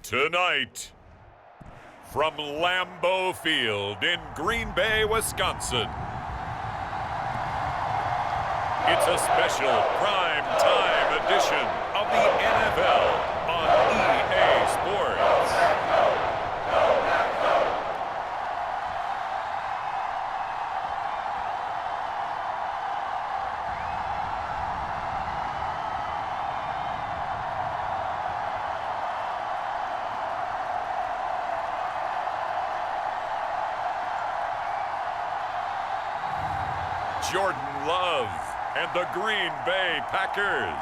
Tonight, from Lambeau Field in Green Bay, Wisconsin, it's a special prime time edition of the NFL on EA Sports. Jordan Love and the Green Bay Packers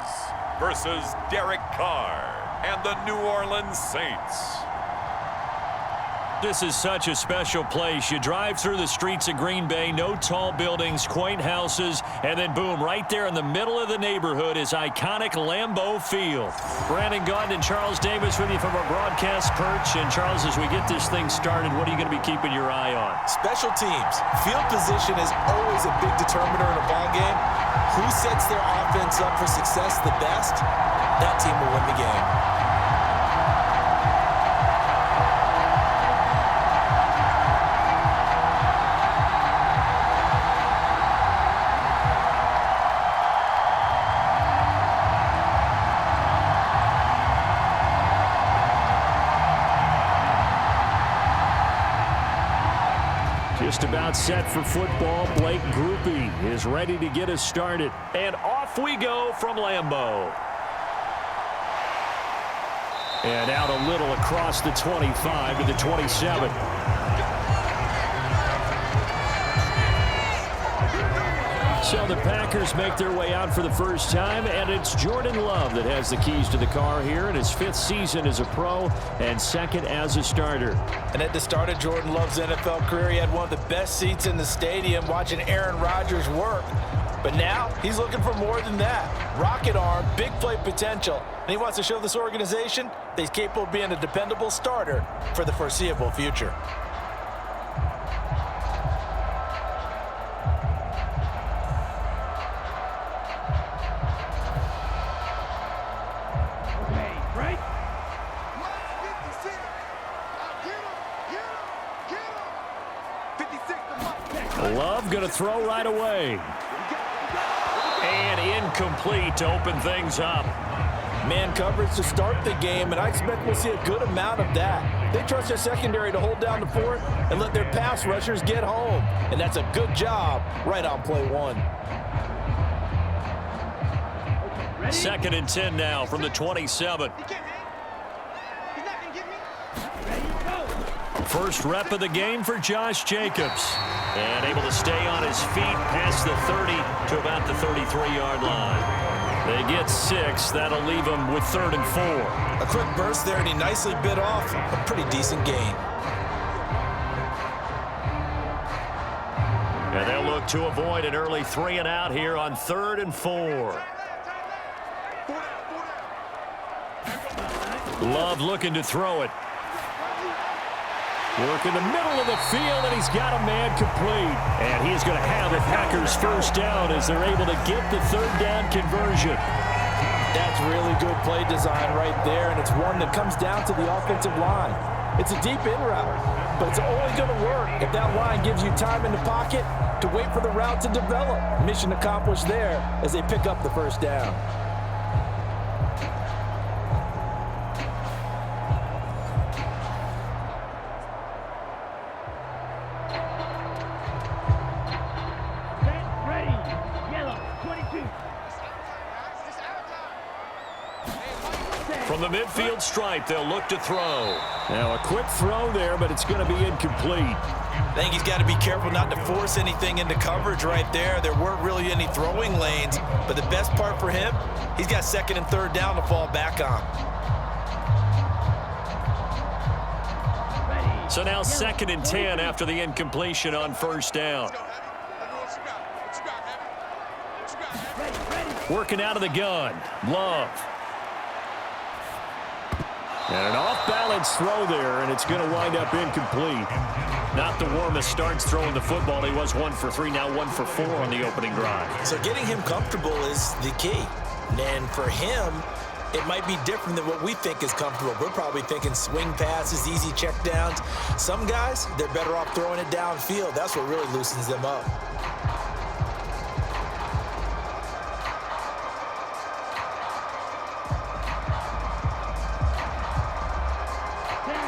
versus Derek Carr and the New Orleans Saints. This is such a special place. You drive through the streets of Green Bay, no tall buildings, quaint houses, and then boom, right there in the middle of the neighborhood is iconic Lambeau Field. Brandon Gaudin and Charles Davis with you from our broadcast perch. And Charles, as we get this thing started, what are you going to be keeping your eye on? Special teams. Field position is always a big determiner in a ball game. Who sets their offense up for success the best, that team will win the game. Just about set for football. Blake Groupie is ready to get us started. And off we go from Lambeau. And out a little across the 25 to the 27. So the Packers make their way out for the first time, and it's Jordan Love that has the keys to the car here in his 5th season as a pro and 2nd as a starter. And at the start of Jordan Love's NFL career, he had one of the best seats in the stadium watching Aaron Rodgers work. But now he's looking for more than that. Rocket arm, big play potential, and he wants to show this organization that he's capable of being a dependable starter for the foreseeable future. Love going to throw right away. And incomplete to open things up. Man coverage to start the game, and I expect we'll see a good amount of that. They trust their secondary to hold down the fort and let their pass rushers get home. And that's a good job right on play 1. 2nd and 10 now from the 27. First rep of the game for Josh Jacobs. And able to stay on his feet past the 30 to about the 33-yard line. They get 6. That'll leave them with 3rd and 4. A quick burst there, and he nicely bit off a pretty decent gain. And they'll look to avoid an early 3 and out here on 3rd and 4. Love looking to throw it. Work in the middle of the field, and he's got a man complete. And he's going to have the Packers first down as they're able to get the 3rd down conversion. That's really good play design right there, and it's one that comes down to the offensive line. It's a deep in route, but it's only going to work if that line gives you time in the pocket to wait for the route to develop. Mission accomplished there as they pick up the first down. From the midfield stripe, they'll look to throw. Now a quick throw there, but it's going to be incomplete. I think he's got to be careful not to force anything into coverage right there. There weren't really any throwing lanes, but the best part for him, he's got 2nd and 3rd down to fall back on. So now 2nd and 10 after the incompletion on 1st down. Working out of the gun, Love. And an off-balance throw there, and it's going to wind up incomplete. Not the warmest starts throwing the football. He was 1 for 3, now 1 for 4 on the opening drive. So getting him comfortable is the key. And for him, it might be different than what we think is comfortable. We're probably thinking swing passes, easy checkdowns. Some guys, they're better off throwing it downfield. That's what really loosens them up.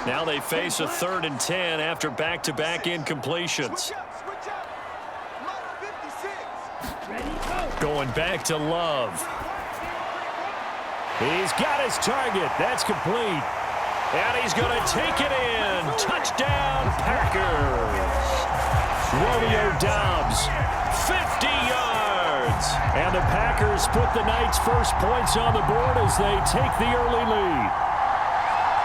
Now they face a 3rd and 10 after back-to-back incompletions. Going back to Love. He's got his target. That's complete. And he's going to take it in. Touchdown, Packers. Romeo Doubs, 50 yards. And the Packers put the night's first points on the board as they take the early lead.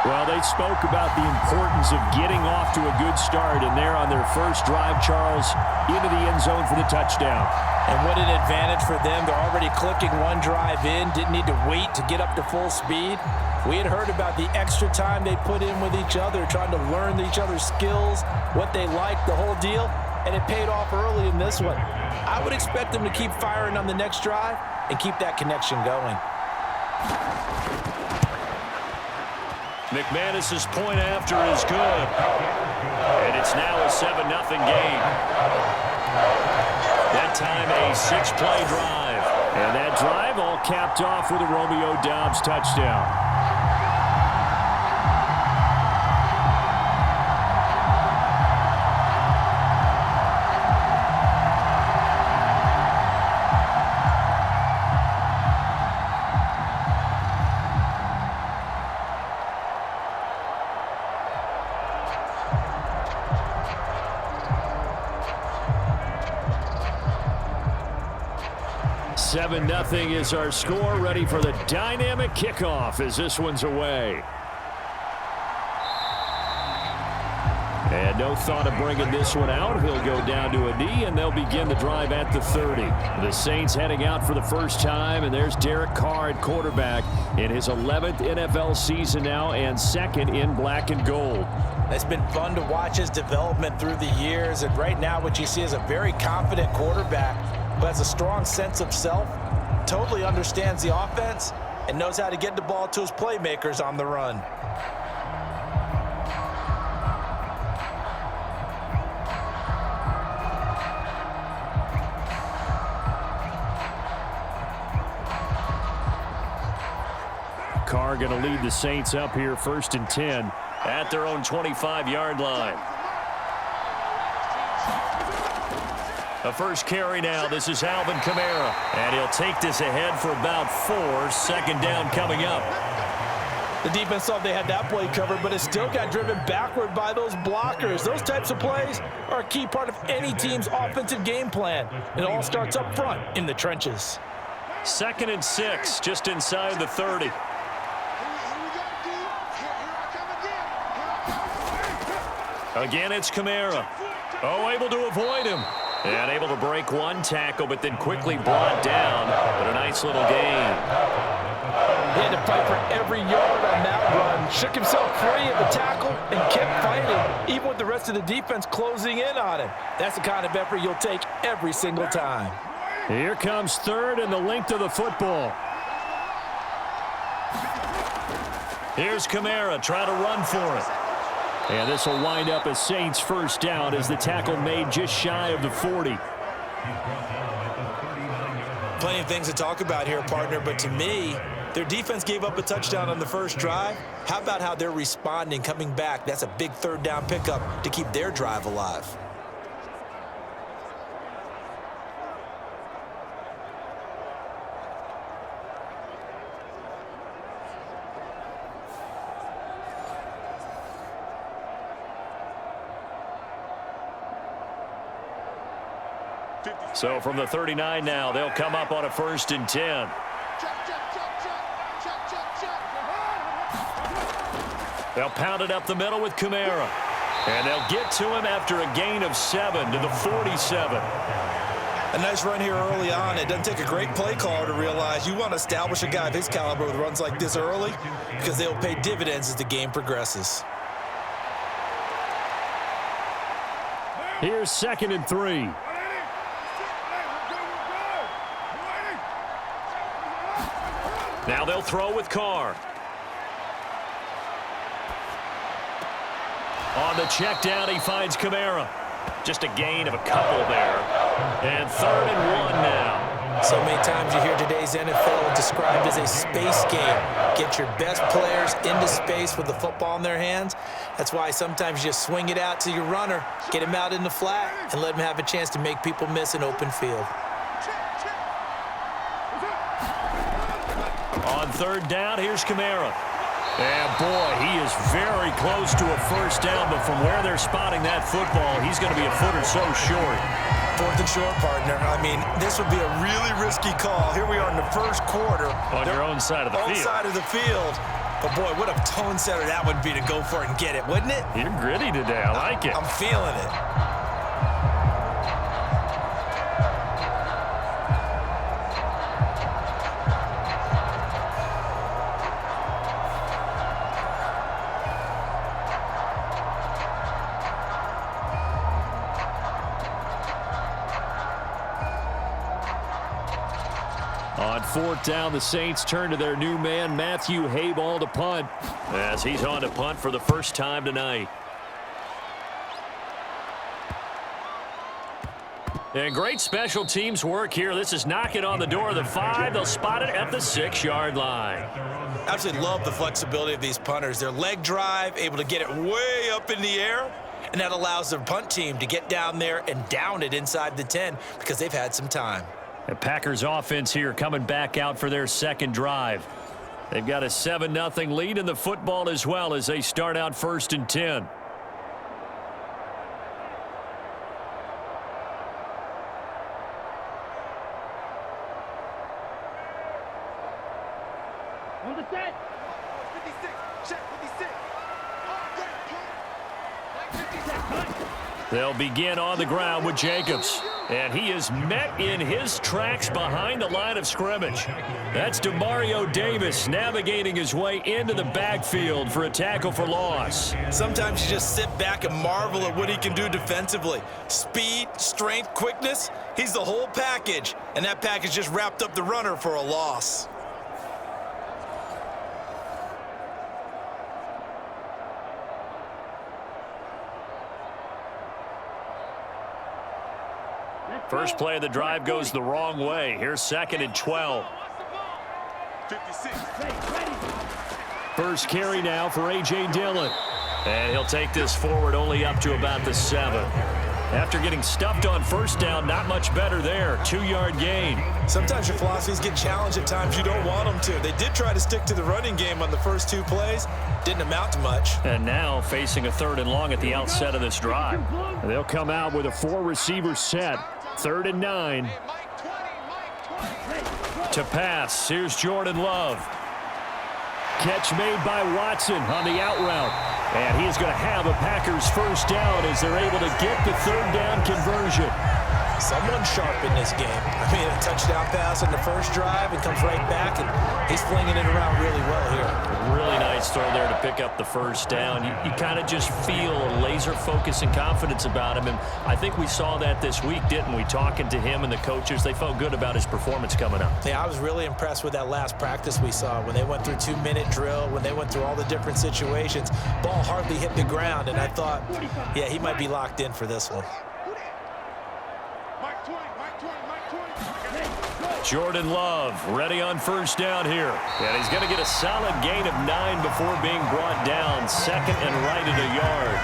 Well, they spoke about the importance of getting off to a good start, and they're on their first drive, Charles, into the end zone for the touchdown. And what an advantage for them. They're already clicking one drive in, didn't need to wait to get up to full speed. We had heard about the extra time they put in with each other, trying to learn each other's skills, what they liked, the whole deal, and it paid off early in this one. I would expect them to keep firing on the next drive and keep that connection going. McManus's point after is good. And it's now a 7-0 game. That time a 6-play drive. And that drive all capped off with a Romeo Doubs touchdown. Nothing is our score. Ready for the dynamic kickoff as this one's away. And no thought of bringing this one out. He'll go down to a knee, and they'll begin the drive at the 30. The Saints heading out for the first time, and there's Derek Carr at quarterback in his 11th NFL season now and second in black and gold. It's been fun to watch his development through the years, and right now what you see is a very confident quarterback who has a strong sense of self, totally understands the offense, and knows how to get the ball to his playmakers on the run. Carr going to lead the Saints up here 1st and 10 at their own 25-yard line. The first carry now. This is Alvin Kamara. And he'll take this ahead for about 4. 2nd down coming up. The defense thought they had that play covered, but it still got driven backward by those blockers. Those types of plays are a key part of any team's offensive game plan. It all starts up front in the trenches. 2nd and 6, just inside the 30. Again, it's Kamara. Oh, able to avoid him. And able to break one tackle, but then quickly brought down. But a nice little gain. He had to fight for every yard on that run. Shook himself free of the tackle and kept fighting, even with the rest of the defense closing in on him. That's the kind of effort you'll take every single time. Here comes 3rd and the length of the football. Here's Kamara trying to run for it. And this will wind up a Saints first down as the tackle made just shy of the 40. Plenty of things to talk about here, partner, but to me, their defense gave up a touchdown on the first drive. How about how they're responding, coming back? That's a big 3rd down pickup to keep their drive alive. So from the 39 now, they'll come up on a 1st and 10. They'll pound it up the middle with Kamara. And they'll get to him after a gain of 7 to the 47. A nice run here early on. It doesn't take a great play caller to realize you want to establish a guy of his caliber with runs like this early because they'll pay dividends as the game progresses. Here's 2nd and 3. Now they'll throw with Carr. On the check down, he finds Kamara. Just a gain of a couple there. And 3rd and 1 now. So many times you hear today's NFL described as a space game. Get your best players into space with the football in their hands. That's why sometimes you just swing it out to your runner, get him out in the flat, and let him have a chance to make people miss an open field. On 3rd down, here's Kamara. And boy, he is very close to a first down, but from where they're spotting that football, he's going to be a foot or so short. 4th and short, partner. I mean, this would be a really risky call. Here we are in the first quarter. On your own side of the field. Own side of the field. But, boy, what a tone setter that would be to go for it and get it, wouldn't it? You're gritty today. I like it. I'm feeling it. On 4th down, the Saints turn to their new man, Matthew Hayball, to punt, as he's on to punt for the first time tonight. And great special teams work here. This is knocking on the door of the 5. They'll spot it at the 6-yard line. Absolutely love the flexibility of these punters. Their leg drive, able to get it way up in the air, and that allows their punt team to get down there and down it inside the 10 because they've had some time. The Packers offense here coming back out for their second drive. They've got a 7-0 lead in the football as well as they start out 1st and 10. On the set. 56. Check 56. They'll begin on the ground with Jacobs. And he is met in his tracks behind the line of scrimmage. That's Demario Davis navigating his way into the backfield for a tackle for loss. Sometimes you just sit back and marvel at what he can do defensively. Speed, strength, quickness, he's the whole package. And that package just wrapped up the runner for a loss. First play of the drive goes the wrong way. Here's 2nd and 12. 56. First carry now for A.J. Dillon. And he'll take this forward only up to about the 7. After getting stuffed on first down, not much better there. 2-yard gain. Sometimes your philosophies get challenged at times you don't want them to. They did try to stick to the running game on the first 2 plays. Didn't amount to much. And now facing a 3rd and long at the outset of this drive. They'll come out with a 4-receiver set. 3rd and 9. To pass. Here's Jordan Love. Catch made by Watson on the out route. And he is going to have a Packers first down as they're able to get the 3rd down conversion. Someone sharp in this game. I mean, a touchdown pass on the first drive and comes right back, and he's flinging it around really well here. Really nice throw there to pick up the first down. You kind of just feel a laser focus and confidence about him, and I think we saw that this week, didn't we? Talking to him and the coaches, they felt good about his performance coming up. Yeah, I was really impressed with that last practice we saw when they went through 2-minute drill, when they went through all the different situations. Ball hardly hit the ground, and I thought, yeah, he might be locked in for this one. Jordan Love ready on first down here. And he's going to get a solid gain of 9 before being brought down. 2nd and right at a yard.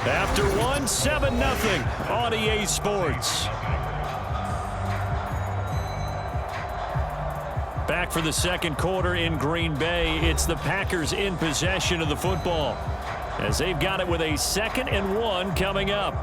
After 1, 7-0 on EA Sports. Back for the second quarter in Green Bay. It's the Packers in possession of the football as they've got it with a 2nd and 1 coming up.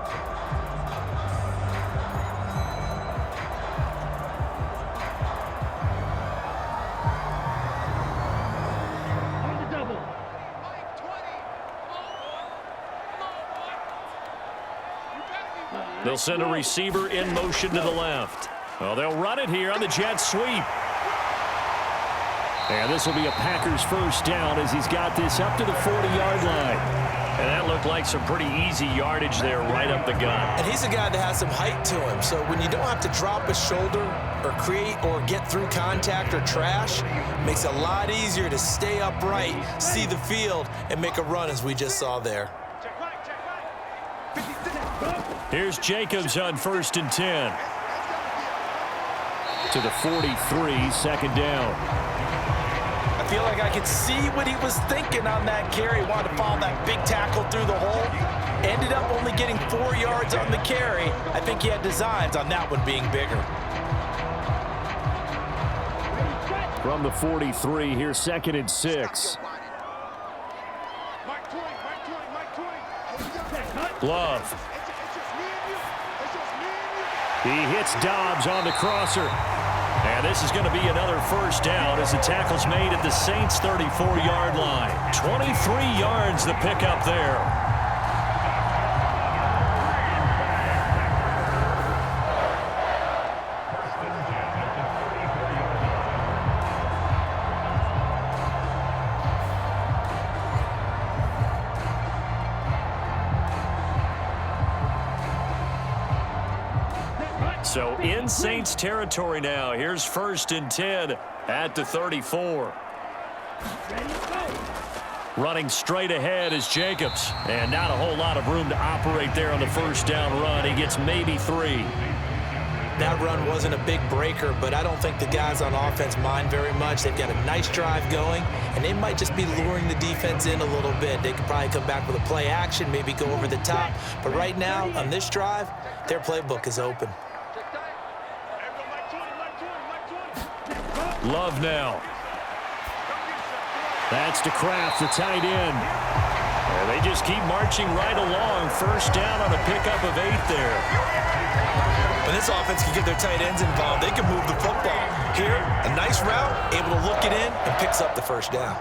They'll send a receiver in motion to the left. Well, they'll run it here on the jet sweep. And this will be a Packers first down as he's got this up to the 40-yard line. And that looked like some pretty easy yardage there right up the gut. And he's a guy that has some height to him. So when you don't have to drop a shoulder or create or get through contact or trash, it makes it a lot easier to stay upright, see the field, and make a run as we just saw there. Check right. 56. Here's Jacobs on 1st and 10. To the 43, second down. I feel like I could see what he was thinking on that carry. Wanted to follow that big tackle through the hole. Ended up only getting 4 yards on the carry. I think he had designs on that one being bigger. From the 43, here's 2nd and 6. Love. He hits Dobbs on the crosser. And this is going to be another first down as the tackle's made at the Saints' 34-yard line. 23 yards the pickup there. So in Saints territory now. Here's 1st and 10 at the 34. Running straight ahead is Jacobs. And not a whole lot of room to operate there on the first down run. He gets maybe 3. That run wasn't a big breaker, but I don't think the guys on offense mind very much. They've got a nice drive going, and they might just be luring the defense in a little bit. They could probably come back with a play action, maybe go over the top. But right now, on this drive, their playbook is open. Love now. That's to Kraft, the tight end. And they just keep marching right along. First down on a pickup of 8 there. When this offense can get their tight ends involved, they can move the football. Here, a nice route, able to look it in, and picks up the first down.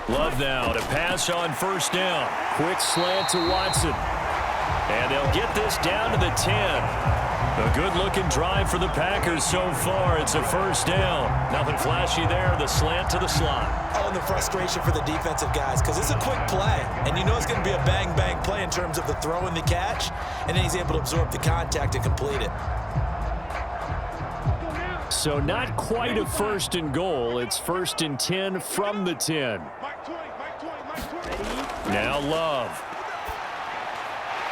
Love now to pass on first down. Quick slant to Watson. And they'll get this down to the 10. A good-looking drive for the Packers so far. It's a first down. Nothing flashy there. The slant to the slot. Oh, and the frustration for the defensive guys, because it's a quick play. And you know it's going to be a bang-bang play in terms of the throw and the catch. And then he's able to absorb the contact and complete it. So not quite a 1st and goal. It's 1st and 10 from the 10. Now Love.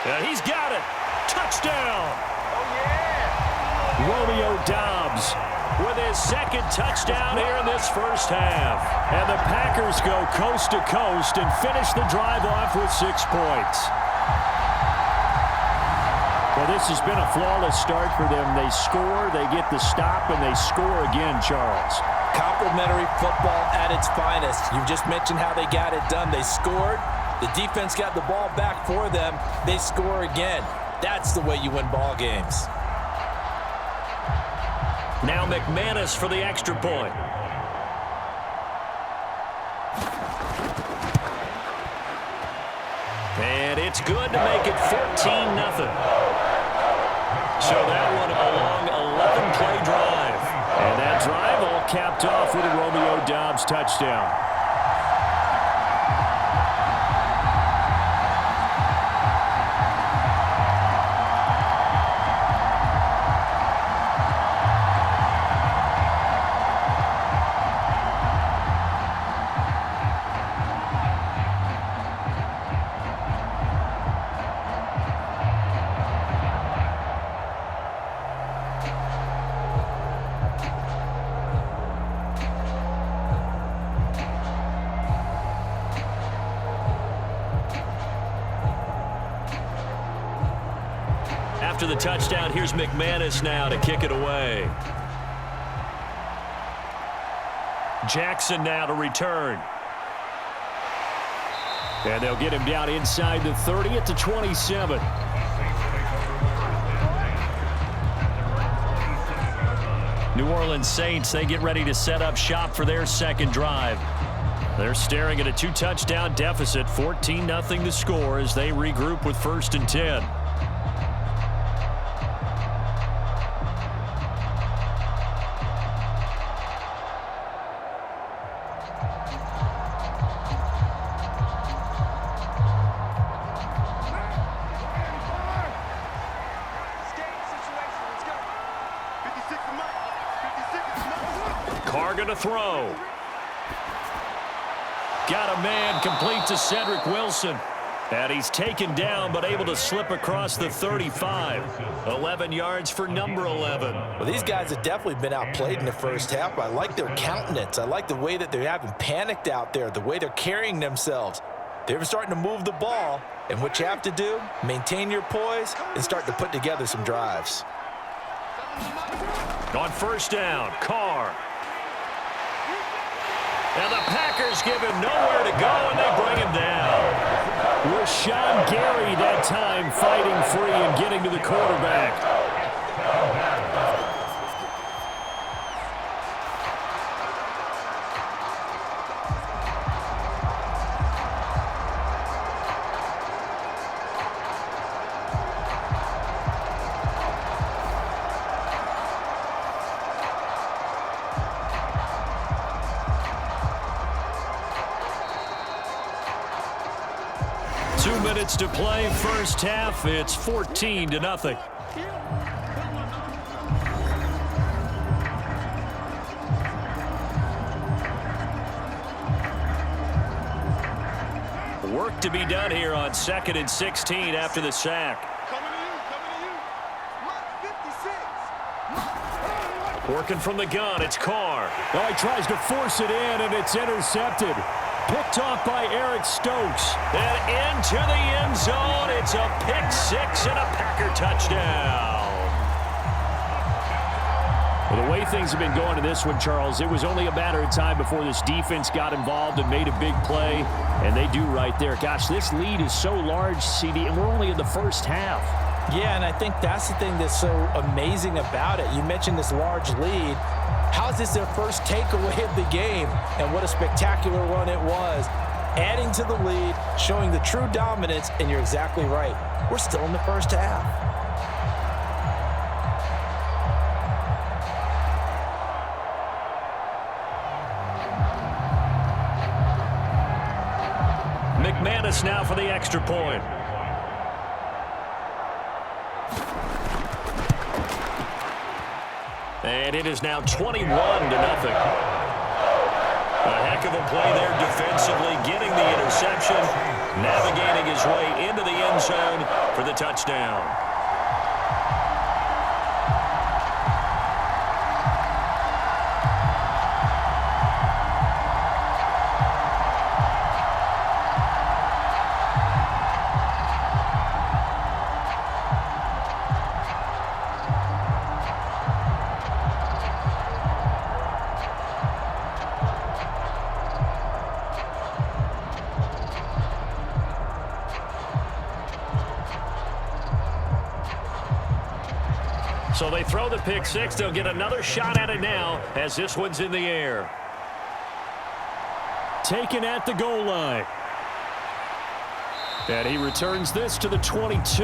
And he's got it. Touchdown. Romeo Dobbs with his 2nd touchdown here in this first half. And the Packers go coast to coast and finish the drive off with 6 points. Well, this has been a flawless start for them. They score, they get the stop, and they score again, Charles. Complimentary football at its finest. You just mentioned how they got it done. They scored. The defense got the ball back for them. They score again. That's the way you win ball games. Now McManus for the extra point. And it's good to make it 14-0. So that one a long 11-play drive. And that drive all capped off with a Romeo Dobbs touchdown. After the touchdown, here's McManus now to kick it away. Jackson now to return. And they'll get him down inside the 30 at the 27. New Orleans Saints, they get ready to set up shop for their second drive. They're staring at a 2-touchdown deficit, 14-0 the score as they regroup with 1st and 10. Carr going to throw. Got a man complete to Cedric Wilson. And he's taken down but able to slip across the 35. 11 yards for number 11. Well, these guys have definitely been outplayed in the first half. I like their countenance. I like the way that they haven't panicked out there, the way they're carrying themselves. They're starting to move the ball. And what you have to do, maintain your poise and start to put together some drives. On 1st down, Carr. And the Packers give him nowhere to go, and they bring him down. Rashawn Gary that time fighting free and getting to the quarterback. 2 minutes to play, first half. It's 14-0. Work to be done here on 2nd and 16 after the sack. Working from the gun, it's Carr. Oh, he tries to force it in, and it's intercepted. Picked off by Eric Stokes. And into the end zone. It's a pick six and a Packer touchdown. Well, the way things have been going to this one, Charles, it was only a matter of time before this defense got involved and made a big play. And they do right there. Gosh, this lead is so large, CD, and we're only in the first half. Yeah, and I think that's the thing that's so amazing about it. You mentioned this large lead. How is this their first takeaway of the game? And what a spectacular run it was. Adding to the lead, showing the true dominance, and you're exactly right. We're still in the first half. McManus now for the extra point. And it is now 21-0. A heck of a play there defensively, getting the interception, navigating his way into the end zone for the touchdown. So they throw the pick six. They'll get another shot at it now as this one's in the air. Taken at the goal line. And he returns this to the 22.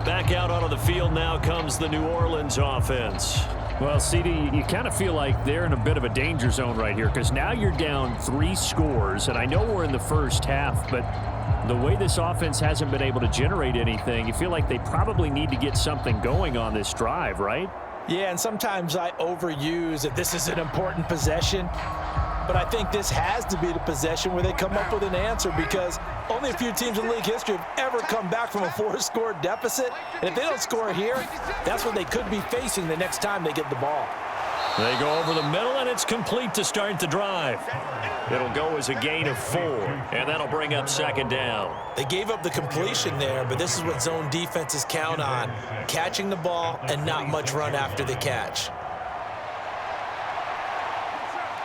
Back out onto the field now comes the New Orleans offense. Well, CD, you kind of feel like they're in a bit of a danger zone right here because now you're down 3 scores, and I know we're in the first half, but the way this offense hasn't been able to generate anything, you feel like they probably need to get something going on this drive, right? Yeah, and sometimes I overuse that this is an important possession, but I think this has to be the possession where they come up with an answer because only a few teams in league history have ever come back from a 4-score deficit, and if they don't score here, that's what they could be facing the next time they get the ball. They go over the middle, and it's complete to start the drive. It'll go as a gain of 4, and that'll bring up 2nd down. They gave up the completion there, but this is what zone defenses count on, catching the ball and not much run after the catch.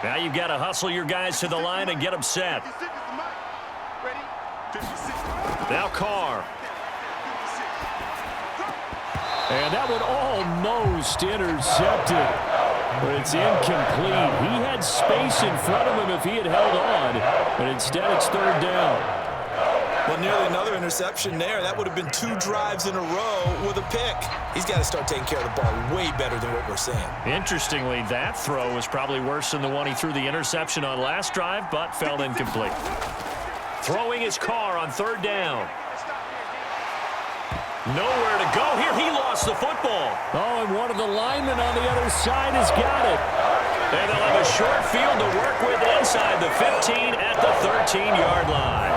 Now you've got to hustle your guys to the line and get them set. Now Carr. And that one almost intercepted. But it's incomplete. He had space in front of him if he had held on. But instead, it's third down. Well, nearly another interception there. That would have been 2 drives in a row with a pick. He's got to start taking care of the ball way better than what we're seeing. Interestingly, that throw was probably worse than the one he threw the interception on last drive, but fell incomplete. Throwing his Carr on third down. Nowhere to go here. He lost the football. Oh, and one of the linemen on the other side has got it. And they'll have a short field to work with inside the 15 at the 13-yard line.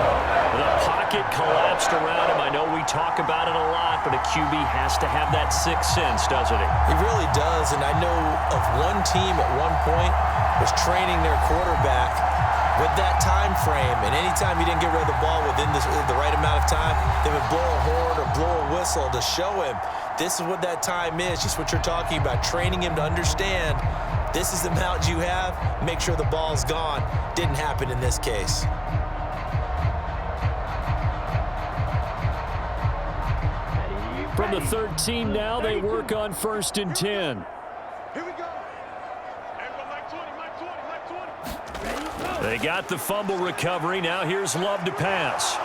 The pocket collapsed around him. I know we talk about it a lot, but a QB has to have that sixth sense, doesn't he? He really does, and I know of one team at one point was training their quarterback with that time frame, and anytime he didn't get rid of the ball within the right amount of time, they would blow a horn or blow a whistle to show him this is what that time is, just what you're talking about, training him to understand this is the amount you have, make sure the ball's gone. Didn't happen in this case. From the 13 now, they work on 1st and 10. Here we go. Everyone, Mike 20, Mike 20, Mike 20. They got the fumble recovery. Now here's Love to pass.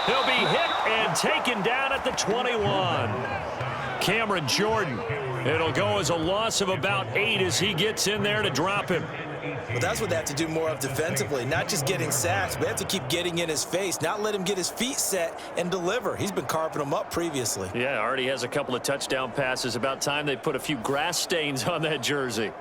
He'll be hit and taken down at the 21. Cameron Jordan. It'll go as a loss of about 8 as he gets in there to drop him. Well, that's what they have to do more of defensively, not just getting sacks, but they have to keep getting in his face, not let him get his feet set and deliver. He's been carving them up previously. Yeah, already has a couple of touchdown passes. About time they put a few grass stains on that jersey.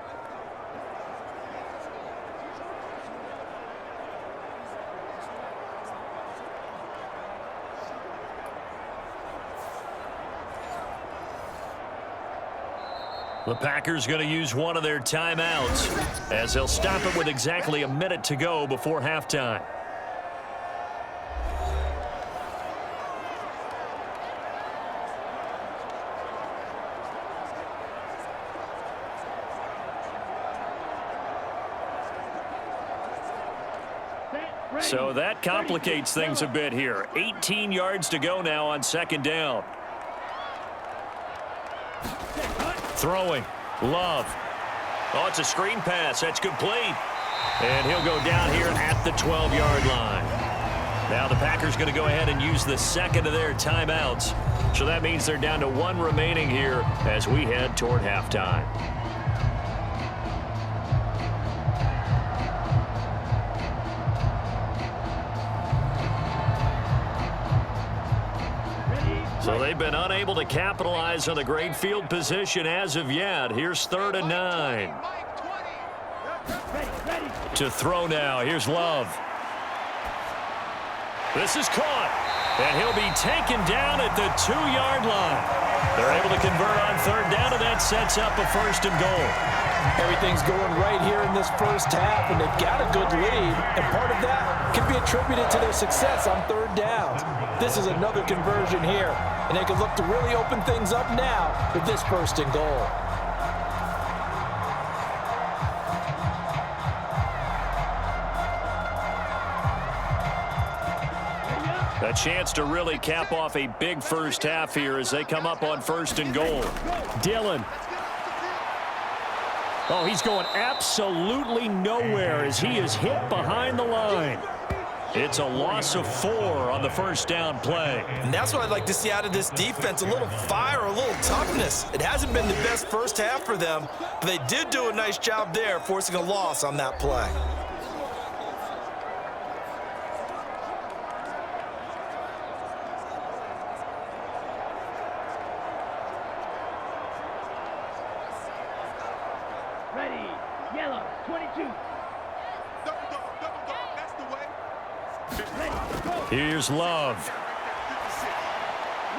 The Packers going to use one of their timeouts as they'll stop it with exactly a minute to go before halftime. So that complicates things a bit here. 18 yards to go now on 2nd down. Throwing. Love. Oh, it's a screen pass. That's complete. And he'll go down here at the 12-yard line. Now the Packers going to go ahead and use the second of their timeouts. So that means they're down to 1 remaining here as we head toward halftime. So they've been unable to capitalize on the great field position as of yet. Here's 3rd and 9. To throw now. Here's Love. This is caught. And he'll be taken down at the 2-yard line. They're able to convert on 3rd down, and that sets up a 1st and goal. Everything's going right here in this first half, and they've got a good lead. And part of that can be attributed to their success on 3rd downs. This is another conversion here, and they can look to really open things up now with this 1st and goal. A chance to really cap off a big first half here as they come up on 1st and goal. Dillon. Oh, he's going absolutely nowhere as he is hit behind the line. It's a loss of 4 on the 1st down play. And that's what I'd like to see out of this defense, a little fire, a little toughness. It hasn't been the best first half for them, but they did do a nice job there, forcing a loss on that play. Ready, yellow, 22. Double dog, that's the way. Ready, go. Here's Love.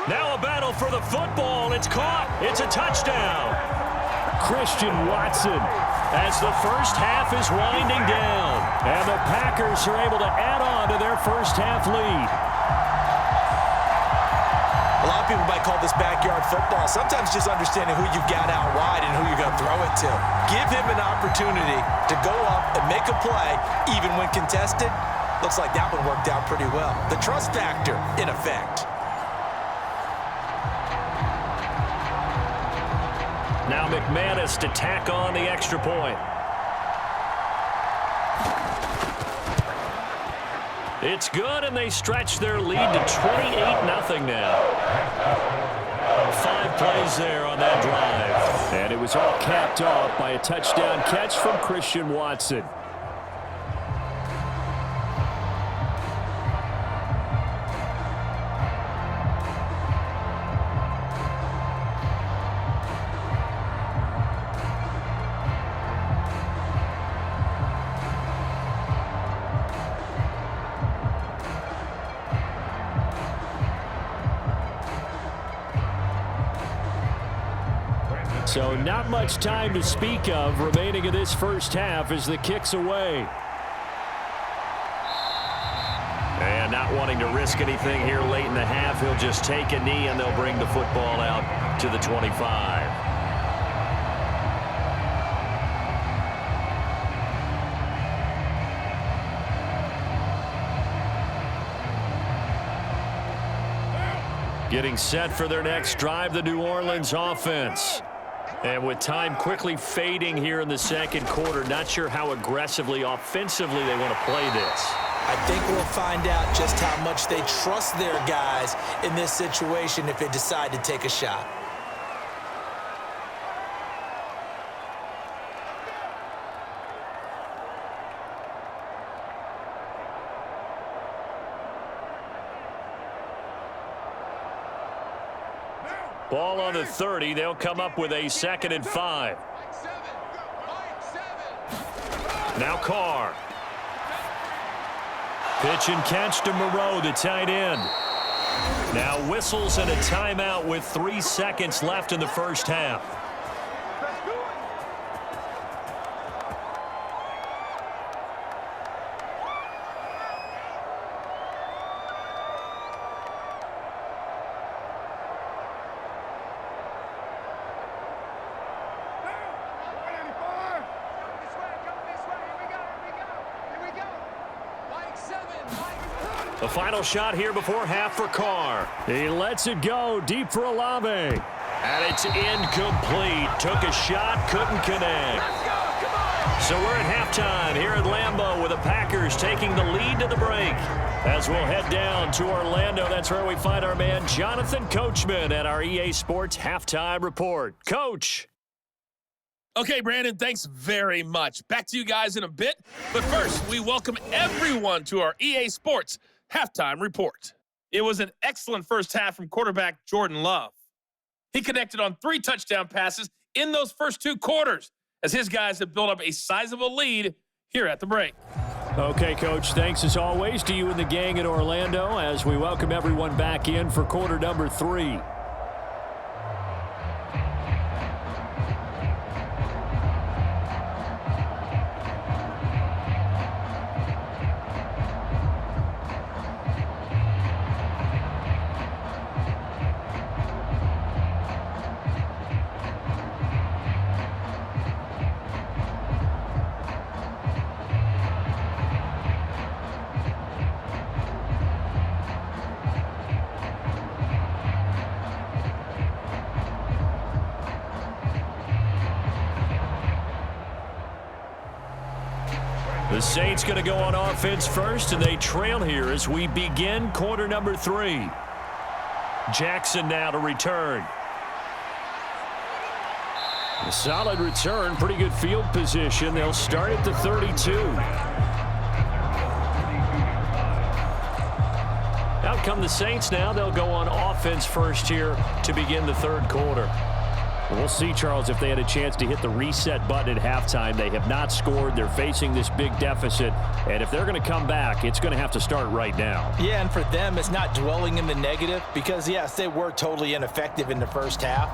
Now a battle for the football. It's caught. It's a touchdown. Christian Watson as the first half is winding down. And the Packers are able to add on to their first half lead. A lot of people might call this backyard football. Sometimes just understanding who you've got out wide and who you're going to throw it to. Give him an opportunity to go up and make a play, even when contested. Looks like that one worked out pretty well. The trust factor in effect. Now McManus to tack on the extra point. It's good, and they stretch their lead to 28-0 now. 5 plays there on that drive. And it was all capped off by a touchdown catch from Christian Watson. So not much time to speak of remaining in this first half as the kick's away. And not wanting to risk anything here late in the half, he'll just take a knee and they'll bring the football out to the 25. Getting set for their next drive, the New Orleans offense. And with time quickly fading here in the second quarter, not sure how aggressively, offensively they want to play this. I think we'll find out just how much they trust their guys in this situation if they decide to take a shot. Ball on the 30. They'll come up with a 2nd and 5. Now Carr. Pitch and catch to Moreau, the tight end. Now whistles and a timeout with 3 seconds left in the first half. The final shot here before half for Carr. He lets it go deep for Alvin. And it's incomplete. Took a shot, couldn't connect. So we're at halftime here at Lambeau with the Packers taking the lead to the break. As we'll head down to Orlando, that's where we find our man Jonathan Coachman at our EA Sports Halftime Report. Coach. Okay, Brandon, thanks very much. Back to you guys in a bit. But first, we welcome everyone to our EA Sports Halftime Report. It was an excellent first half from quarterback Jordan Love. He connected on 3 touchdown passes in those first 2 quarters as his guys have built up a sizable lead here at the break. Okay, Coach, thanks as always to you and the gang in Orlando as we welcome everyone back in for quarter number 3. The Saints going to go on offense first, and they trail here as we begin quarter number 3. Jackson now to return. A solid return, pretty good field position. They'll start at the 32. Out come the Saints now. They'll go on offense first here to begin the third quarter. We'll see, Charles, if they had a chance to hit the reset button at halftime. They have not scored. They're facing this big deficit. And if they're going to come back, it's going to have to start right now. Yeah, and for them, it's not dwelling in the negative because, yes, they were totally ineffective in the first half.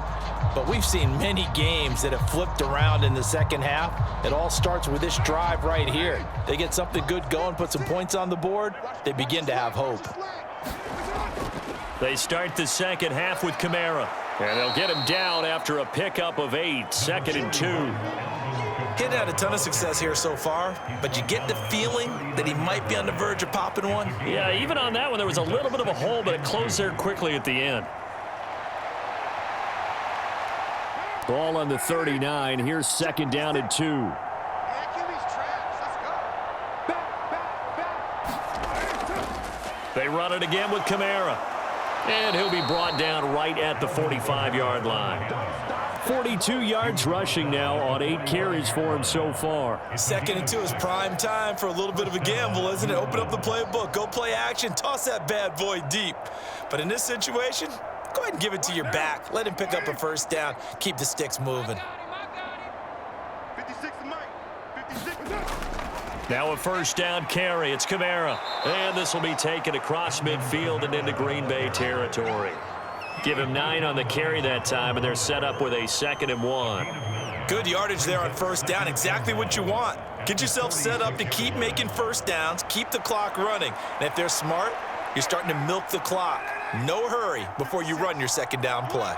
But we've seen many games that have flipped around in the second half. It all starts with this drive right here. They get something good going, put some points on the board, they begin to have hope. They start the second half with Kamara. And they'll get him down after a pickup of 8, 2nd and 2. He's had a ton of success here so far, but you get the feeling that he might be on the verge of popping one. Yeah, even on that one, there was a little bit of a hole, but it closed there quickly at the end. Ball on the 39. Here's second down and 2. Man, QB's trash. Let's go. They run it again with Kamara. And he'll be brought down right at the 45-yard line. 42 yards rushing now on 8 carries for him so far. Second and 2 is prime time for a little bit of a gamble, isn't it? Open up the playbook, go play action, toss that bad boy deep. But in this situation, go ahead and give it to your back. Let him pick up a first down. Keep the sticks moving. 56 to Mike. 56 to Mike. Now a first down carry. It's Kamara. And this will be taken across midfield and into Green Bay territory. Give him 9 on the carry that time, and they're set up with a 2nd and 1. Good yardage there on first down. Exactly what you want. Get yourself set up to keep making first downs, keep the clock running. And if they're smart, you're starting to milk the clock. No hurry before you run your second down play.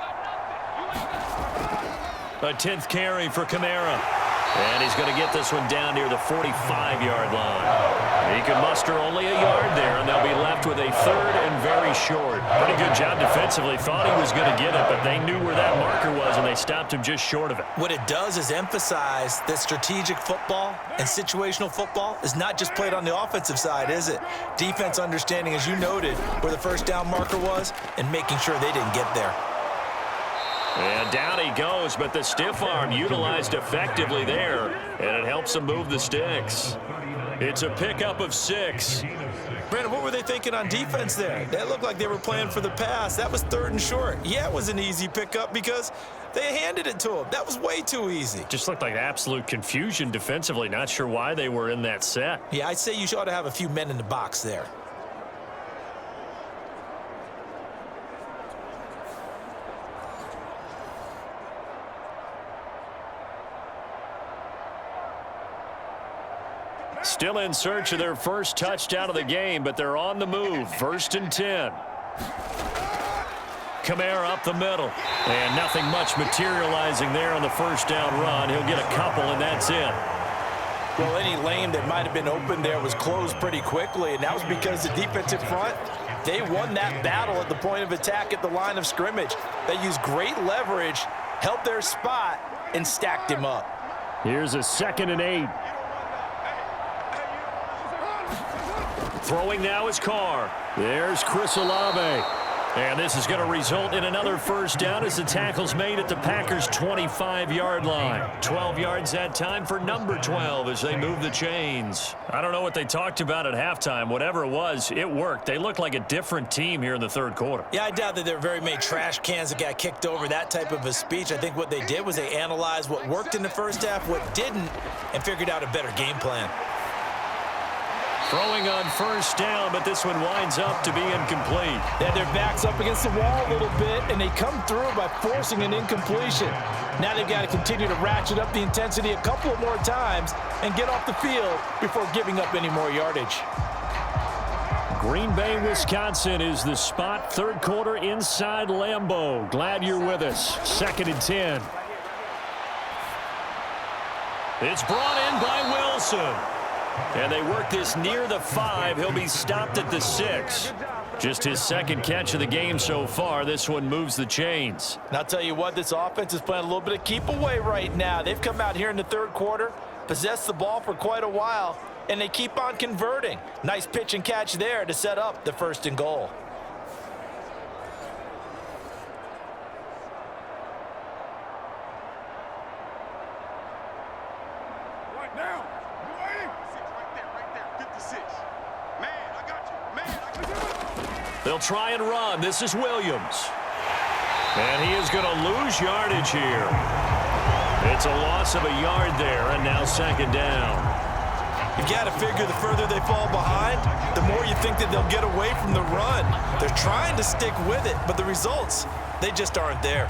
A 10th carry for Kamara. And he's going to get this one down near the 45-yard line. He can muster only a yard there, and they'll be left with a 3rd and very short. Pretty good job defensively. Thought he was going to get it, but they knew where that marker was, and they stopped him just short of it. What it does is emphasize that strategic football and situational football is not just played on the offensive side, is it? Defense understanding, as you noted, where the first down marker was and making sure they didn't get there. And down he goes, but the stiff arm utilized effectively there, and it helps him move the sticks. It's a pickup of 6. Brandon, what were they thinking on defense there? That looked like they were playing for the pass. That was 3rd and short. Yeah, it was an easy pickup because they handed it to him. That was way too easy. Just looked like absolute confusion defensively. Not sure why they were in that set. Yeah, I'd say you ought to have a few men in the box there. Still in search of their first touchdown of the game, but they're on the move. 1st and 10. Kamara up the middle. And nothing much materializing there on the first down run. He'll get a couple, and that's it. Well, any lane that might have been open there was closed pretty quickly, and that was because the defensive front, they won that battle at the point of attack at the line of scrimmage. They used great leverage, held their spot, and stacked him up. Here's a 2nd and 8. Throwing now is Carr. There's Chris Olave. And this is going to result in another first down as the tackle's made at the Packers' 25-yard line. 12 yards that time for number 12 as they move the chains. I don't know what they talked about at halftime. Whatever it was, it worked. They look like a different team here in the 3rd quarter. Yeah, I doubt that there were very many trash cans that got kicked over, that type of a speech. I think what they did was they analyzed what worked in the first half, what didn't, and figured out a better game plan. Throwing on first down, but this one winds up to be incomplete. They had their backs up against the wall a little bit, and they come through by forcing an incompletion. Now they've got to continue to ratchet up the intensity a couple of more times and get off the field before giving up any more yardage. Green Bay, Wisconsin is the spot. 3rd quarter inside Lambeau. Glad you're with us. 2nd and 10. It's brought in by Wilson. And they work this near the 5. He'll be stopped at the 6. Just his 2nd catch of the game so far. This one moves the chains. And I'll tell you what, this offense is playing a little bit of keep away right now. They've come out here in the 3rd quarter, possessed the ball for quite a while, and they keep on converting. Nice pitch and catch there to set up the 1st and goal. Right now. Right there. 56. Man, I got you. They'll try and run. This is Williams. And he is going to lose yardage here. It's a loss of a yard there, and now 2nd down. You've got to figure the further they fall behind, the more you think that they'll get away from the run. They're trying to stick with it, but the results, they just aren't there.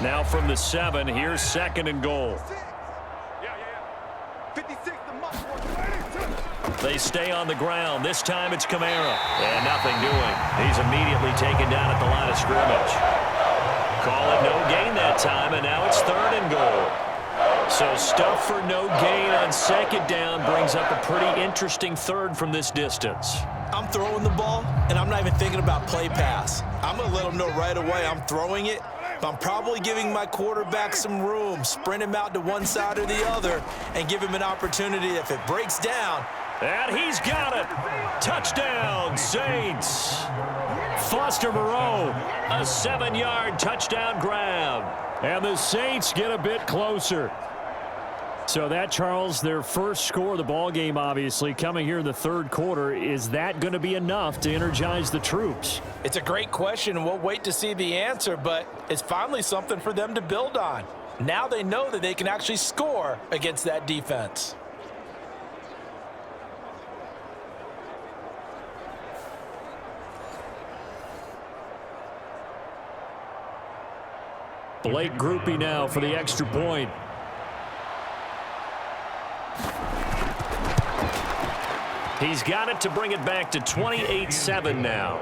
Now from the 7, here's 2nd and goal. 56 to Mike. They stay on the ground. This time it's Kamara. And nothing doing. He's immediately taken down at the line of scrimmage. Call it no gain that time, and now it's 3rd and goal. So stuff for no gain on 2nd down brings up a pretty interesting 3rd from this distance. I'm throwing the ball, and I'm not even thinking about play pass. I'm going to let them know right away I'm throwing it, but I'm probably giving my quarterback some room, sprint him out to one side or the other, and give him an opportunity if it breaks down. And he's got it. Touchdown, Saints. Foster Moreau, a 7-yard touchdown grab. And the Saints get a bit closer. So that, Charles, their first score of the ball game, obviously, coming here in the 3rd quarter. Is that going to be enough to energize the troops? It's a great question, and we'll wait to see the answer, but it's finally something for them to build on. Now they know that they can actually score against that defense. Blake Groupie now for the extra point. He's got it to bring it back to 28-7 now.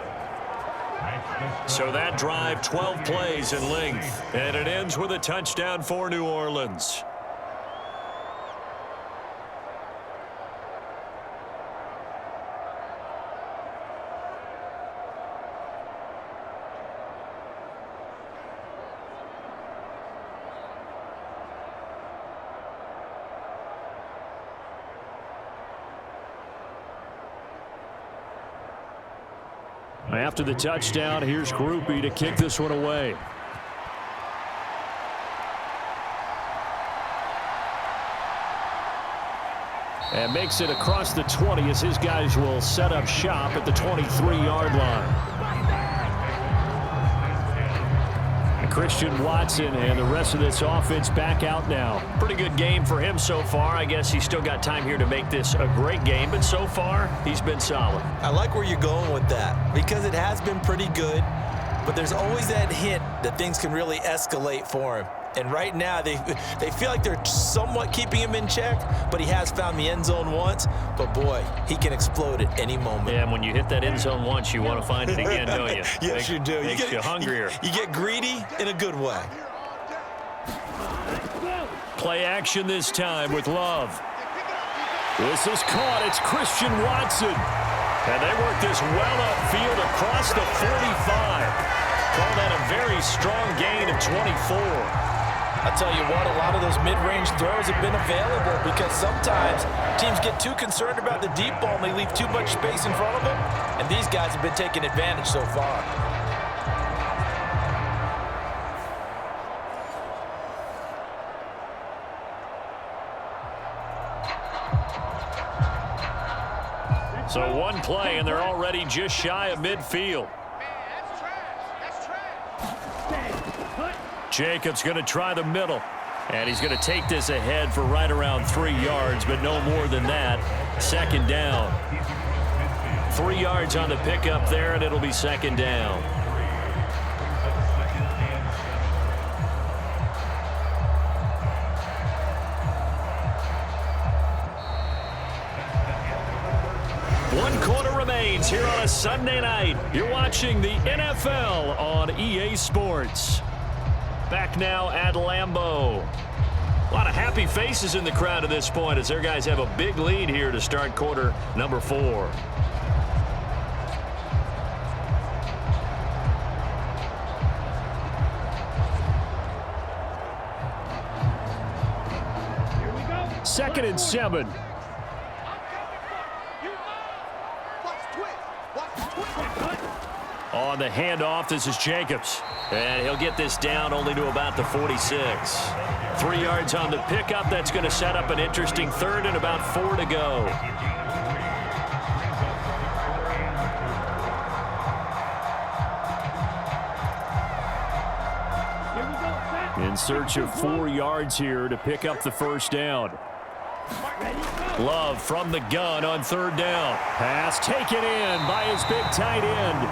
So that drive, 12 plays in length, and it ends with a touchdown for New Orleans. After the touchdown, here's Groupie to kick this one away. And makes it across the 20 as his guys will set up shop at the 23-yard line. Christian Watson and the rest of this offense back out now. Pretty good game for him so far. I guess he's still got time here to make this a great game, but so far he's been solid. I like where you're going with that because it has been pretty good, but there's always that hint that things can really escalate for him. And right now, they feel like they're somewhat keeping him in check, but he has found the end zone once. But, boy, he can explode at any moment. Yeah, and when you hit that end zone once, you want to find it again, don't you? Yes, you do. Makes you hungrier. You get greedy in a good way. Play action this time with Love. This is caught. It's Christian Watson. And they work this well upfield across the 45. Call that a very strong gain of 24. I'll tell you what, a lot of those mid-range throws have been available because sometimes teams get too concerned about the deep ball and they leave too much space in front of them, and these guys have been taking advantage so far. So one play, and they're already just shy of midfield. Jacobs going to try the middle. And he's going to take this ahead for right around 3 yards, but no more than that. 2nd down. 3 yards on the pickup there, and it'll be 2nd down. One quarter remains here on a Sunday night. You're watching the NFL on EA Sports. Back now at Lambeau. A lot of happy faces in the crowd at this point as their guys have a big lead here to start quarter number 4. Second and 7. On the handoff, this is Jacobs. And he'll get this down only to about the 46. 3 yards on the pickup. That's going to set up an interesting 3rd and about 4 to go. In search of 4 yards here to pick up the 1st down. Love from the gun on 3rd down. Pass taken in by his big tight end.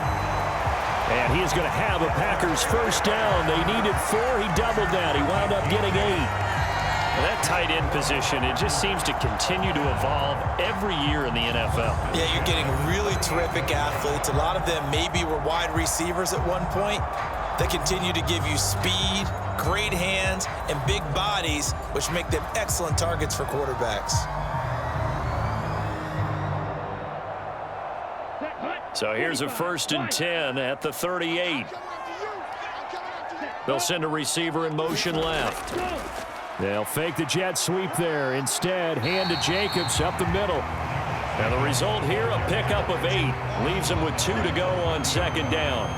And he is going to have a Packers 1st down. They needed 4. He doubled that. He wound up getting 8. Well, that tight end position, it just seems to continue to evolve every year in the NFL. Yeah, you're getting really terrific athletes. A lot of them maybe were wide receivers at one point. They continue to give you speed, great hands, and big bodies, which make them excellent targets for quarterbacks. So here's a 1st and 10 at the 38. They'll send a receiver in motion left. They'll fake the jet sweep there. Instead, hand to Jacobs up the middle. And the result here, a pickup of 8. Leaves them with 2 to go on 2nd down.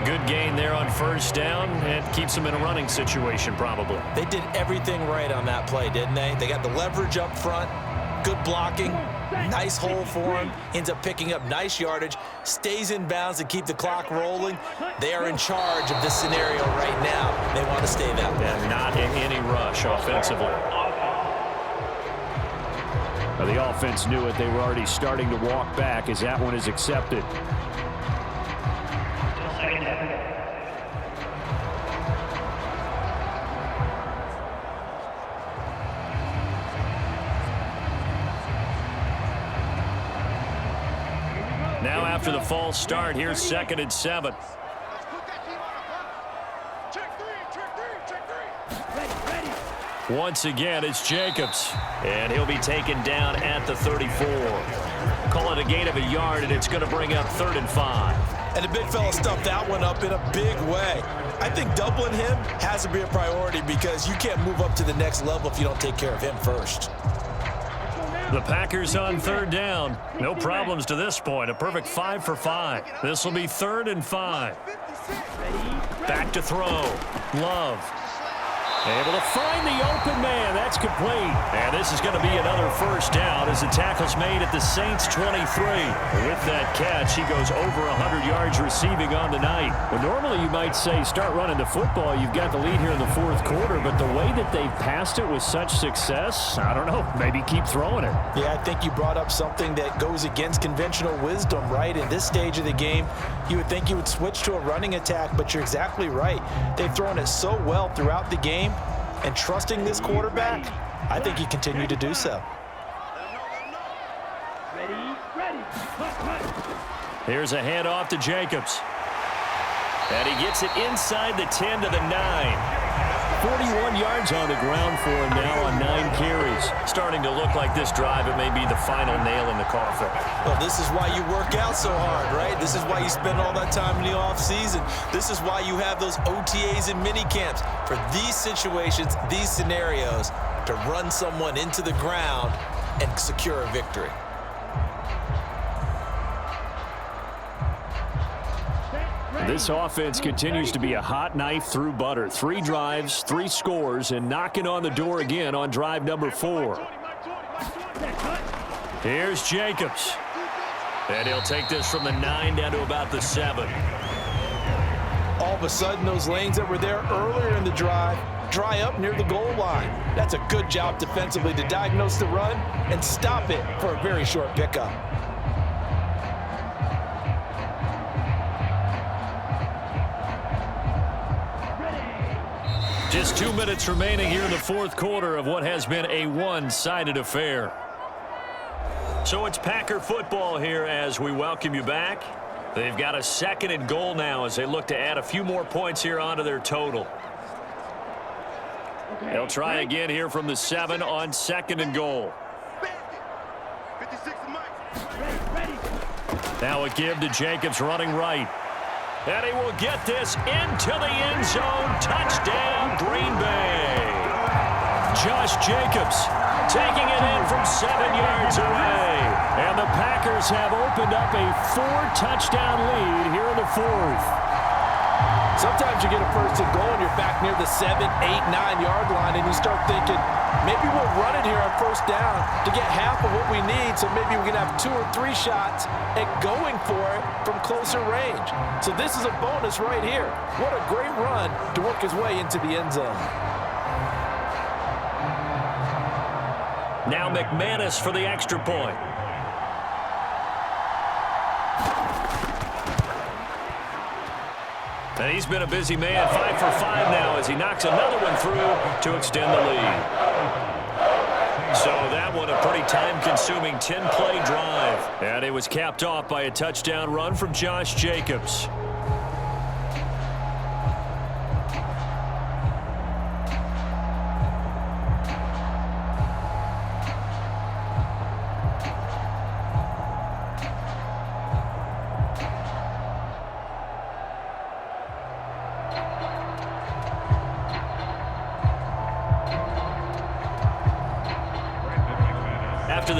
Good gain there on 1st down, and keeps them in a running situation probably. They did everything right on that play, didn't they? They got the leverage up front, good blocking, nice hole for him, ends up picking up nice yardage, stays in bounds to keep the clock rolling. They are in charge of this scenario right now. They want to stay that way. And not in any rush offensively. Now, the offense knew it. They were already starting to walk back as that one is accepted. Now after the false start, here's 2nd and 7. Once again, it's Jacobs. And he'll be taken down at the 34. Call it a gain of a yard, and it's going to bring up 3rd and 5. And the big fella stuffed that one up in a big way. I think doubling him has to be a priority because you can't move up to the next level if you don't take care of him first. The Packers on 3rd down. No problems to this point. A perfect 5 for 5. This will be 3rd and 5. Back to throw. Love. Able to find the open man. That's complete. And this is going to be another 1st down as the tackle's made at the Saints 23. With that catch, he goes over 100 yards receiving on the night. Well, normally you might say start running the football. You've got the lead here in the 4th quarter, but the way that they've passed it with such success, I don't know, maybe keep throwing it. Yeah, I think you brought up something that goes against conventional wisdom, right? In this stage of the game, you would think you would switch to a running attack, but you're exactly right. They've thrown it so well throughout the game. And trusting this quarterback, I think he continued to do so. Here's a handoff to Jacobs. And he gets it inside the 10 to the 9. 41 yards on the ground for him now on 9 carries. Starting to look like this drive, it may be the final nail in the coffin. Well, this is why you work out so hard, right? This is why you spend all that time in the offseason. This is why you have those OTAs and mini camps. For these situations, these scenarios, to run someone into the ground and secure a victory. This offense continues to be a hot knife through butter. 3 drives, 3 scores, and knocking on the door again on drive number 4. Here's Jacobs. And he'll take this from the 9 down to about the 7. All of a sudden, those lanes that were there earlier in the drive dry up near the goal line. That's a good job defensively to diagnose the run and stop it for a very short pickup. Just 2 minutes remaining here in the 4th quarter of what has been a one-sided affair. So it's Packer football here as we welcome you back. They've got a 2nd and goal now as they look to add a few more points here onto their total. They'll try again here from the 7 on 2nd and goal. Now a give to Jacobs running right. And he will get this into the end zone. Touchdown, Green Bay. Josh Jacobs taking it in from 7 yards away. And the Packers have opened up a 4-touchdown lead here in the 4th. Sometimes you get a 1st and goal and you're back near the 7, 8, 9-yard line, and you start thinking, maybe we'll run it here on 1st down to get half of what we need, so maybe we can have 2 or 3 shots at going for it from closer range. So this is a bonus right here. What a great run to work his way into the end zone. Now McManus for the extra point. And he's been a busy man, 5 for 5 now as he knocks another one through to extend the lead. So that one a pretty time-consuming 10-play drive. And it was capped off by a touchdown run from Josh Jacobs.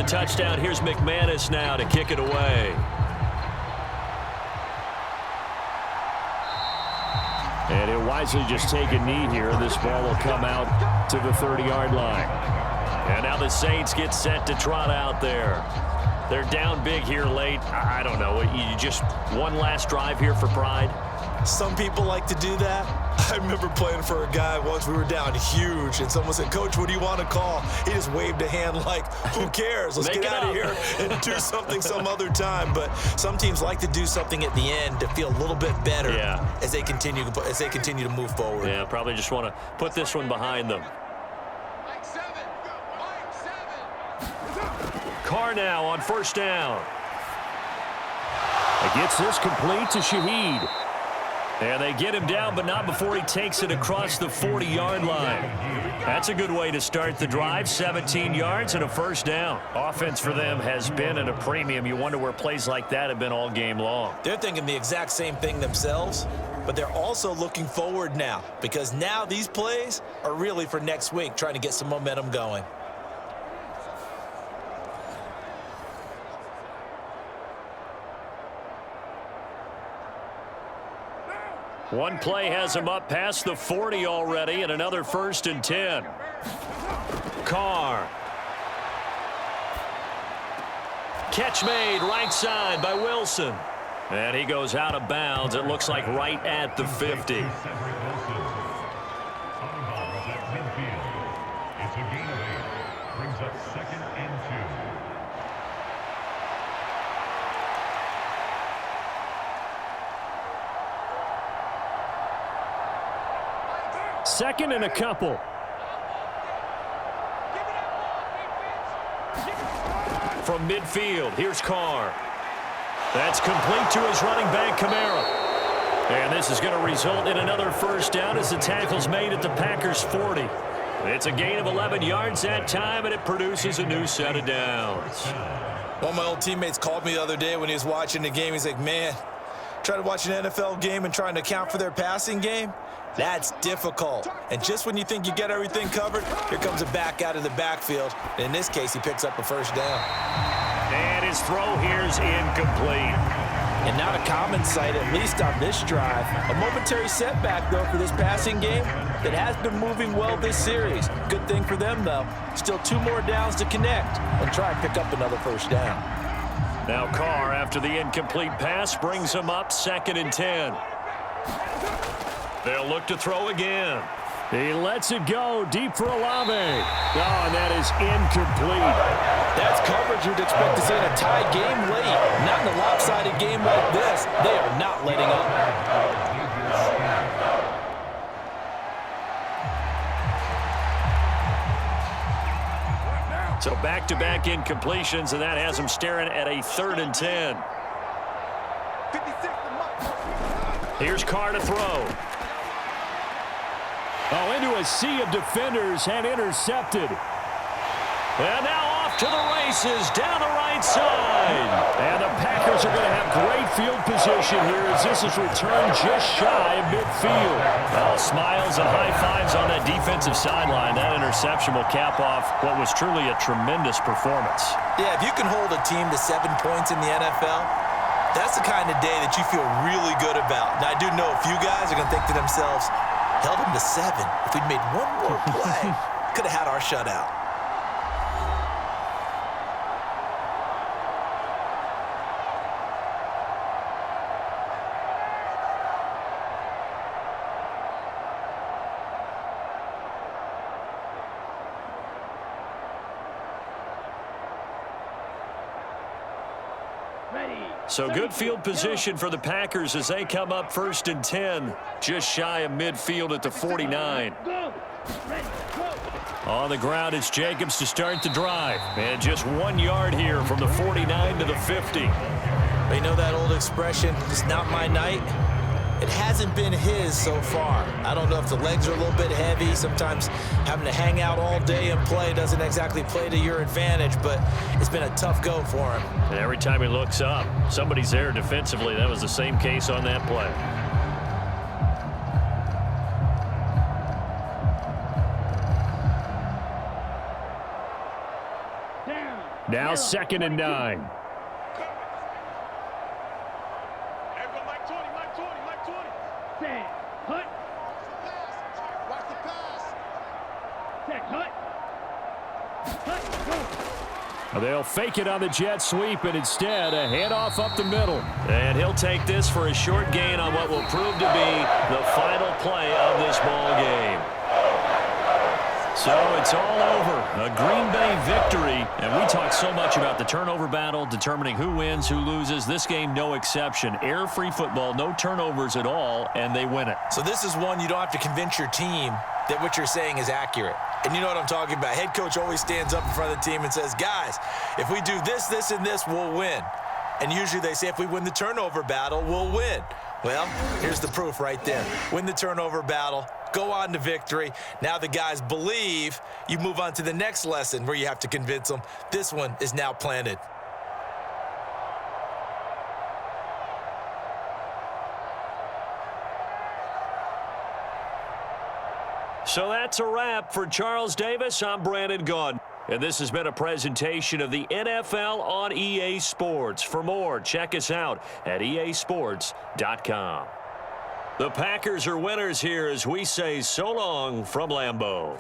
touchdown. Here's McManus now to kick it away. And he'll wisely just take a knee here. This ball will come out to the 30-yard line. And now the Saints get set to trot out there. They're down big here late. I don't know. You just one last drive here for pride? Some people like to do that. I remember playing for a guy once. We were down huge, and someone said, "Coach, what do you want to call?" He just waved a hand like, "Who cares? Let's get out of here and do something some other time." But some teams like to do something at the end to feel a little bit better as they continue to move forward. Yeah, probably just want to put this one behind them. Carr now on first down. It gets this complete to Shaheed. And they get him down, but not before he takes it across the 40-yard line. That's a good way to start the drive. 17 yards and a first down. Offense for them has been at a premium. You wonder where plays like that have been all game long. They're thinking the exact same thing themselves, but they're also looking forward now, because now these plays are really for next week, trying to get some momentum going. One play has him up past the 40 already, and another 1st and 10. Carr. Catch made right side by Wilson. And he goes out of bounds. It looks like right at the 50. It's a gain of 8. Brings up 2nd and 2. Second and a couple. From midfield, here's Carr. That's complete to his running back, Kamara. And this is going to result in another first down as the tackle's made at the Packers' 40. It's a gain of 11 yards that time, and it produces a new set of downs. One of my old teammates called me the other day when he was watching the game. He's like, "Man, trying to watch an NFL game and trying to account for their passing game, that's difficult." And just when you think you get everything covered, here comes a back out of the backfield. In this case, he picks up a first down. And his throw here's incomplete. And not a common sight, at least on this drive. A momentary setback, though, for this passing game that has been moving well this series. Good thing for them, though. Still 2 more downs to connect and try and pick up another first down. Now Carr, after the incomplete pass, brings him up 2nd and 10. They'll look to throw again. He lets it go deep for Alvin. Oh, and that is incomplete. That's coverage you'd expect to see in a tie game late. Not in a lopsided game like this. They are not letting up. So back-to-back incompletions, and that has him staring at a 3rd and 10. Here's Carr to throw. Oh, into a sea of defenders and intercepted. And now off to the races down the right side. And the Packers are going to have great field position here as this is returned just shy of midfield. Well, smiles and high fives on that defensive sideline. That interception will cap off what was truly a tremendous performance. Yeah, if you can hold a team to 7 points in the NFL, that's the kind of day that you feel really good about. Now, I do know a few guys are going to think to themselves, held them to 7. If we'd made one more play, could have had our shutout. So good field position for the Packers as they come up 1st and 10, just shy of midfield at the 49. On the ground, it's Jacobs to start the drive. And just 1 yard here from the 49 to the 50. You know that old expression, it's not my night? It hasn't been his so far. I don't know if the legs are a little bit heavy. Sometimes having to hang out all day and play doesn't exactly play to your advantage, but it's been a tough go for him. And every time he looks up, somebody's there defensively. That was the same case on that play. Now 2nd and 9. Everyone, Mike 20, Mike 20, Mike 20. Stand. Hut. Watch the pass. Check. Hut. Hut. Go. They'll fake it on the jet sweep, and instead a handoff up the middle. And he'll take this for a short gain on what will prove to be the final play of this ball game. So it's all over. A Green Bay victory. And we talk so much about the turnover battle, determining who wins, who loses. This game, no exception. Error-free football, no turnovers at all, and they win it. So this is one you don't have to convince your team that what you're saying is accurate. And you know what I'm talking about. Head coach always stands up in front of the team and says, guys, if we do this, this, and this, we'll win. And usually they say if we win the turnover battle, we'll win. Well, here's the proof right there. Win the turnover battle, go on to victory. Now the guys believe. You move on to the next lesson where you have to convince them. This one is now planted. So that's a wrap for Charles Davis. I'm Brandon Gaudin. And this has been a presentation of the NFL on EA Sports. For more, check us out at easports.com. The Packers are winners here as we say so long from Lambeau.